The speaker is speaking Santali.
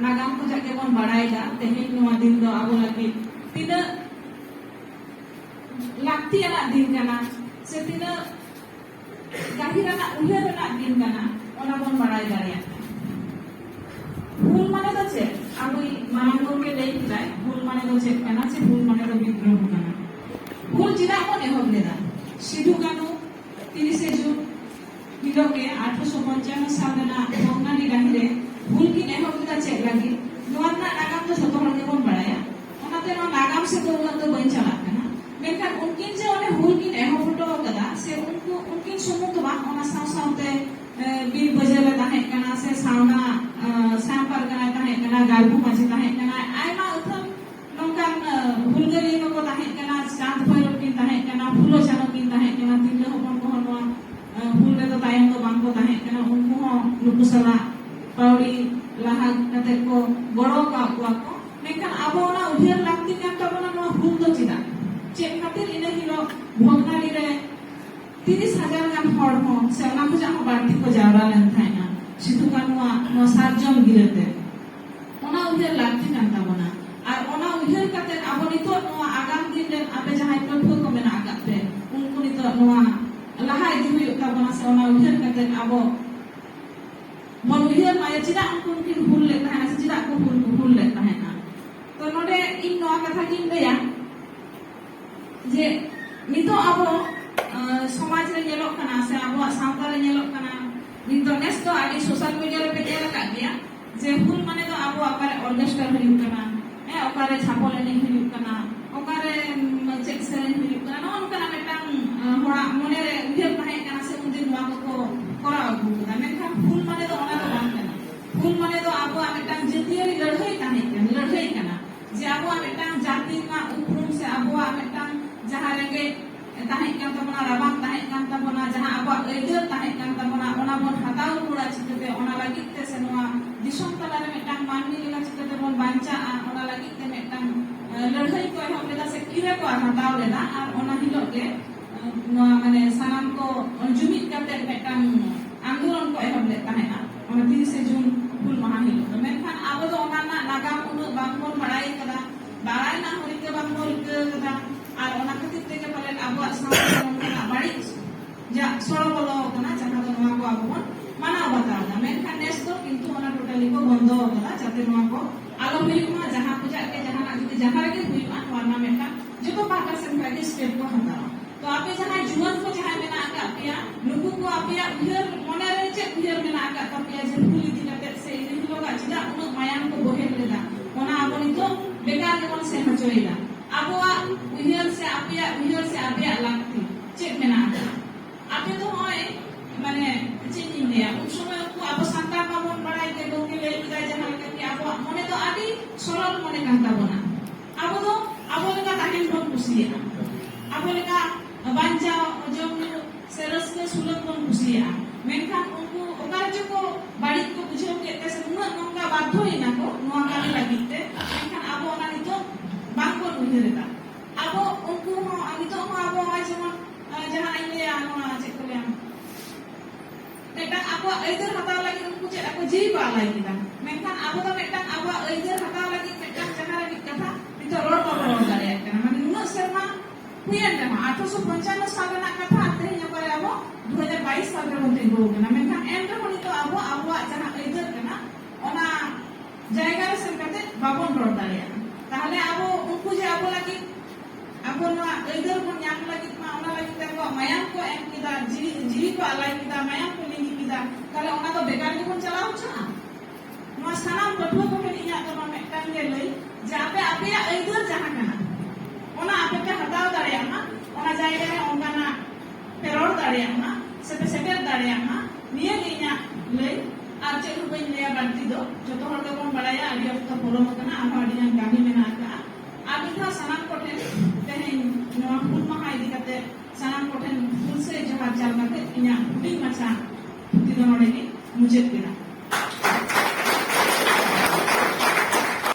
नागाम को जाके बन बढ़ाएगा तेहिन नवा दिन दो आबो लगी तीना लाक्ति आना दिन कना से तीना गाहिरा ना उहेर ना दिन कना ओना बन बढ़ाई दाड़िया भूल माने दो चे आबो मानव के लई किलाय भूल माने दो चे कना से भूल माने दो विद्रोह कना भूल चिदा बन एहब लेदा सिधु कानु 30 जून हिलोगे 1855 साल ना भोगनानी गाहिरे भूल की एहब लेदा चे लगी नोआ ना नागाम तो जतो हर के बन बढ़ाया ओनाते नो नागाम से तो उना तो बन चला कना मेनखान उनकिन जे ओने भूल की एहब फोटो कदा से उनको उनकिन सुमुख बा ओना साव सावते बीर बजेले ताहे कना से सावना सामपर कना ताहे कना गालबु माजी ताहे कना आयमा उथम नोंकान भूलगरी को ताहे कना चांद भैरव किन ताहे कना फुलो चानो किन ताहे कना तिले हपन को नोआ भूल रे तो तायम तो बांग को ताहे कना उनको हो नुकु सला पाउडी लाहा कते को गड़ो का को मेनखान आबो ना उहेर लागती कान ताबोना नोआ भूल दो चिदा चेक खातिर इने हिलो भोगनाली रे 30,000 गान हर हो से ओना को जाहो बाटी को जावरा लेन थायना सिधु कानुआ नो सारजम गिरते ओना उहेर लागती कान ताबोना आर ओना उहेर काते आबो नितो नोआ आगाम दिन रे आपे जहाय प्रभु को मेना आगाते उनको नितो नोआ लाहा इदि हुयु ताबोना से ओना उहेर काते आबो मन उहेर माया चिदा उनको किन भूल ले ताहना से चिदा को भूल ले ताहना तो नोडे इन नोआ कथा किन देया जे नितो आबो समाज रे ñelok kana se abo सावता रे ñelok kana नितो नेस तो आदि सोशल मीडिया रे पे ñel का गया जे भूल माने तो abo अकारे ऑर्केस्ट्रा हुयु kana अकारे छापल ने हुयु kana अकारे चेक से हुयु kana नो उनका मेटांग होड़ा मने रे उहेर ताहे kana से उन दिन नोआ को करा अगु kada मेनखान भूल माने तो ओना तो बांग kana भूल माने तो abo मेटांग जतियारी लड़ाई kana जे abo मेटांग जाति मा उपरुम से abo मेटांग जहां रेंगे ताहे कान तबना राबांग ताहे कान तबना जहां आबो एदर ताहे कान तबना ओना बोन हताव रुड़ा चिते ओना लागित ते से नोआ दिसम तला रे मेटांग माननी लेगा चिते बोन बांचा ओना लागित ते मेटांग लड़ाई को हम लेदा से किरे को हताव लेदा और ओना हिलो के नोआ माने सनाम को जुमित करते मेटांग आंदोलन को एहब ले ताहेना ओना 30 जून भूल महा हिलो तो मेनखान आबो तो ओना ना नागाम उनु बांगबोन बड़ाई कदा बाड़ाई ना होरिके बांगबोन कदा और ओना खातिर ते पाले आबो सामने नोंका बाड़ी जा सरो बोलो कना जहां तो नोआ को आबो बन माना बतावना मेनखान नेस तो किंतु ओना टोटली को बंद कदा जाते नोआ को आलो हुयमा जहां पूजा के जहां आदि जहां रे हुयमा नोना मेनका जतो पाका से लगे स्टेप को हतावा तो आपे जहां जुवन को जहां मेना आका पिया नुकु को आपिया उहेर मोने रे चे उहेर मेना आका तपिया जे भूली दी कते से इन लोगा चिदा उन मायान को बोहेर लेदा ओना आबो नितो बेकार के मन से हचोइदा आबोआ उहेर से आपिया लागती चेक मेना आपे तो होय माने चेंजिंग दिया उन समय को आबो संतान का मन बढ़ाई के दोके ले किदा जहां के कि आबो मने तो आदि सरल मने कांता बना आबो लेका ताहेन बन खुशिया आबो लेका बांचा जम सेरस के सुलभ बन खुशिया मेनखान उनको ओकार जो को बाड़ी को बुझो के से नुना नंगा बाध्य हिना को नोआ कामी लागिते मेनखान आबो ओना नितो बांको उहेरता आबो उनको हो नितो हो आबो जेमन जहां इले आनो चे को लेम मेटा आबो एदर हताव लागि उनको चे को जी बा लागिदा मेनखान आबो तो मेटा आबो एदर हताव लागि मेटा जहां रे कथा नितो रोड पर रोड दाड़े kana माने नुना शर्मा हुयन रे 1855 साल ना कथा आते हैं पर आबो 2022 साल रे होते गो kana मेनखान एंड रे नितो आबो जहां एदर kana ओना जायगा रे संकते बाबन रोड दाड़े ताहले आबो उनको जे आबो लागि आबो ना एदर को न्याम लागि मा ओना लागि ताको मायाम को एम किदा जी को अलाई किदा मायाम को लिंगी किदा ताले ओना तो बेकार के कोन चलाउ छ नो सनाम पठो को के इया तो मेटान ले लई जे आपे एदर जहां kana ओना आपे के हटाव दाड़ेयामा ओना जायगा रे ओंगाना पेरोड दाड़ेयामा सेपे सेटर दाड़ेयामा निये गिया लई आर चे रुपई लेया बांती दो जतो हर को कोन बड़ाया आदि अफ्ता पोलो मतना आमा आदि जन गामी मेना का आदि था सनाम कोठे तेहे नोआ फुल महा इदि कते सनाम कोठे फुल से जहां चाल कते इया हुडी मचा ती दोनों ने मुझे पिना